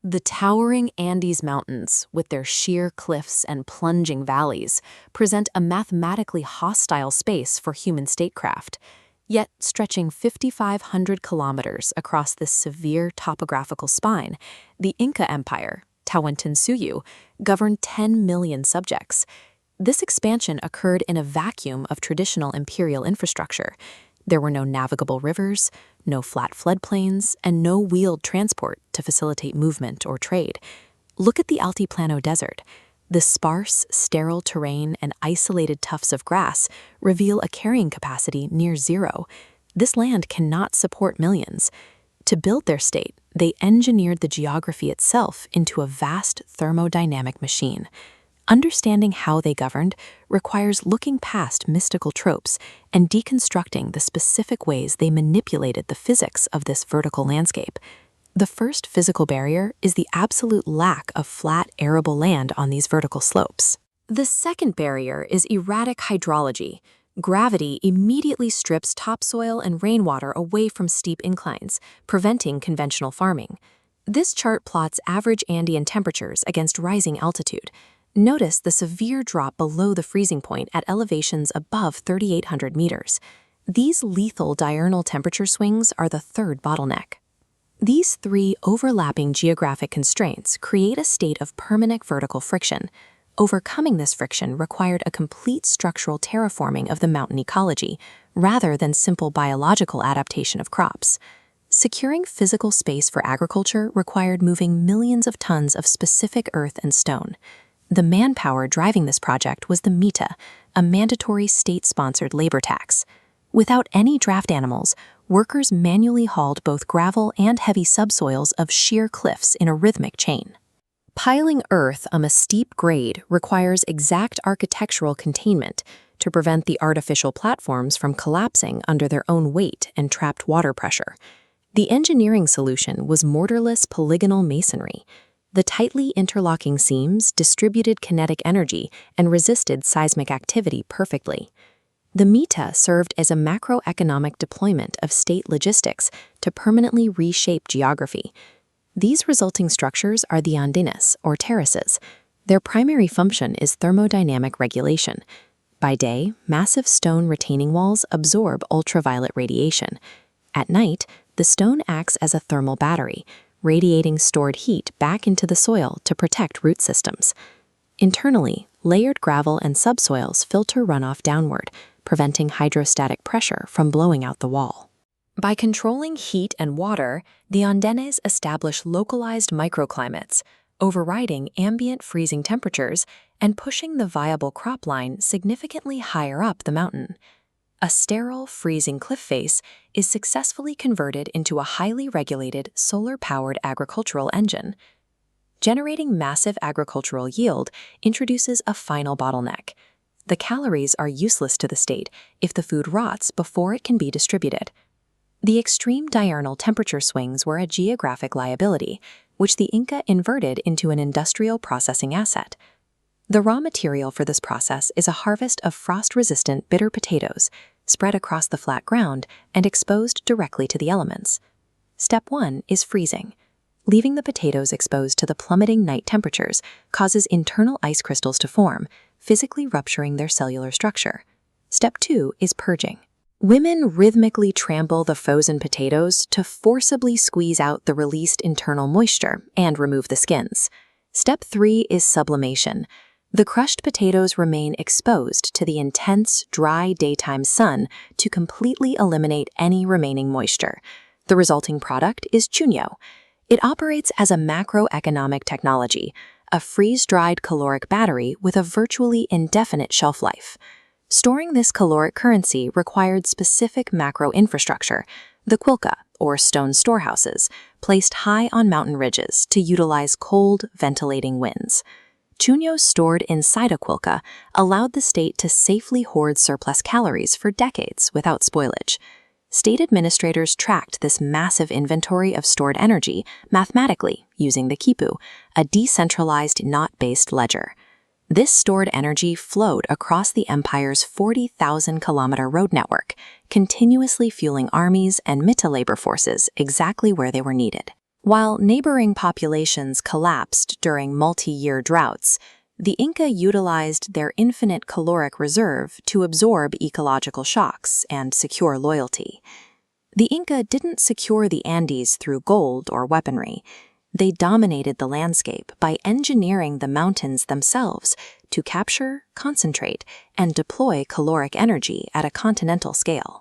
The towering Andes Mountains, with their sheer cliffs and plunging valleys, present a mathematically hostile space for human statecraft. Yet, stretching 5,500 kilometers across this severe topographical spine, the Inca Empire, Tawantinsuyu, governed 10 million subjects. This expansion occurred in a vacuum of traditional imperial infrastructure. There were no navigable rivers, no flat floodplains, and no wheeled transport to facilitate movement or trade. Look at the Altiplano Desert. The sparse, sterile terrain and isolated tufts of grass reveal a carrying capacity near zero. This land cannot support millions. To build their state, they engineered the geography itself into a vast thermodynamic machine. Understanding how they governed requires looking past mystical tropes and deconstructing the specific ways they manipulated the physics of this vertical landscape. The first physical barrier is the absolute lack of flat, arable land on these vertical slopes. The second barrier is erratic hydrology. Gravity immediately strips topsoil and rainwater away from steep inclines, preventing conventional farming. This chart plots average Andean temperatures against rising altitude. Notice the severe drop below the freezing point at elevations above 3,800 meters. These lethal diurnal temperature swings are the third bottleneck. These three overlapping geographic constraints create a state of permanent vertical friction. Overcoming this friction required a complete structural terraforming of the mountain ecology, rather than simple biological adaptation of crops. Securing physical space for agriculture required moving millions of tons of specific earth and stone. The manpower driving this project was the mita, a mandatory state-sponsored labor tax. Without any draft animals, workers manually hauled both gravel and heavy subsoils of sheer cliffs in a rhythmic chain. Piling earth on a steep grade requires exact architectural containment to prevent the artificial platforms from collapsing under their own weight and trapped water pressure. The engineering solution was mortarless polygonal masonry. The tightly interlocking seams distributed kinetic energy and resisted seismic activity perfectly. The mita served as a macroeconomic deployment of state logistics to permanently reshape geography. These resulting structures are the Andenes, or terraces. Their primary function is thermodynamic regulation. By day, massive stone retaining walls absorb ultraviolet radiation. At night, the stone acts as a thermal battery, radiating stored heat back into the soil to protect root systems. Internally, layered gravel and subsoils filter runoff downward, preventing hydrostatic pressure from blowing out the wall. By controlling heat and water, the Andenes establish localized microclimates, overriding ambient freezing temperatures and pushing the viable crop line significantly higher up the mountain. A sterile, freezing cliff face is successfully converted into a highly regulated, solar-powered agricultural engine. Generating massive agricultural yield introduces a final bottleneck. The calories are useless to the state if the food rots before it can be distributed. The extreme diurnal temperature swings were a geographic liability, which the Inca inverted into an industrial processing asset. The raw material for this process is a harvest of frost-resistant bitter potatoes, spread across the flat ground and exposed directly to the elements. Step 1 is freezing. Leaving the potatoes exposed to the plummeting night temperatures causes internal ice crystals to form, physically rupturing their cellular structure. Step 2 is purging. Women rhythmically trample the frozen potatoes to forcibly squeeze out the released internal moisture and remove the skins. Step 3 is sublimation. The crushed potatoes remain exposed to the intense, dry daytime sun to completely eliminate any remaining moisture. The resulting product is chuño. It operates as a macroeconomic technology, a freeze-dried caloric battery with a virtually indefinite shelf life. Storing this caloric currency required specific macro infrastructure, the quilca, or stone storehouses, placed high on mountain ridges to utilize cold, ventilating winds. Chuño stored inside a quilca allowed the state to safely hoard surplus calories for decades without spoilage. State administrators tracked this massive inventory of stored energy mathematically using the quipu, a decentralized knot-based ledger. This stored energy flowed across the empire's 40,000-kilometer road network, continuously fueling armies and mita labor forces exactly where they were needed. While neighboring populations collapsed during multi-year droughts, the Inca utilized their infinite caloric reserve to absorb ecological shocks and secure loyalty. The Inca didn't secure the Andes through gold or weaponry. They dominated the landscape by engineering the mountains themselves to capture, concentrate, and deploy caloric energy at a continental scale.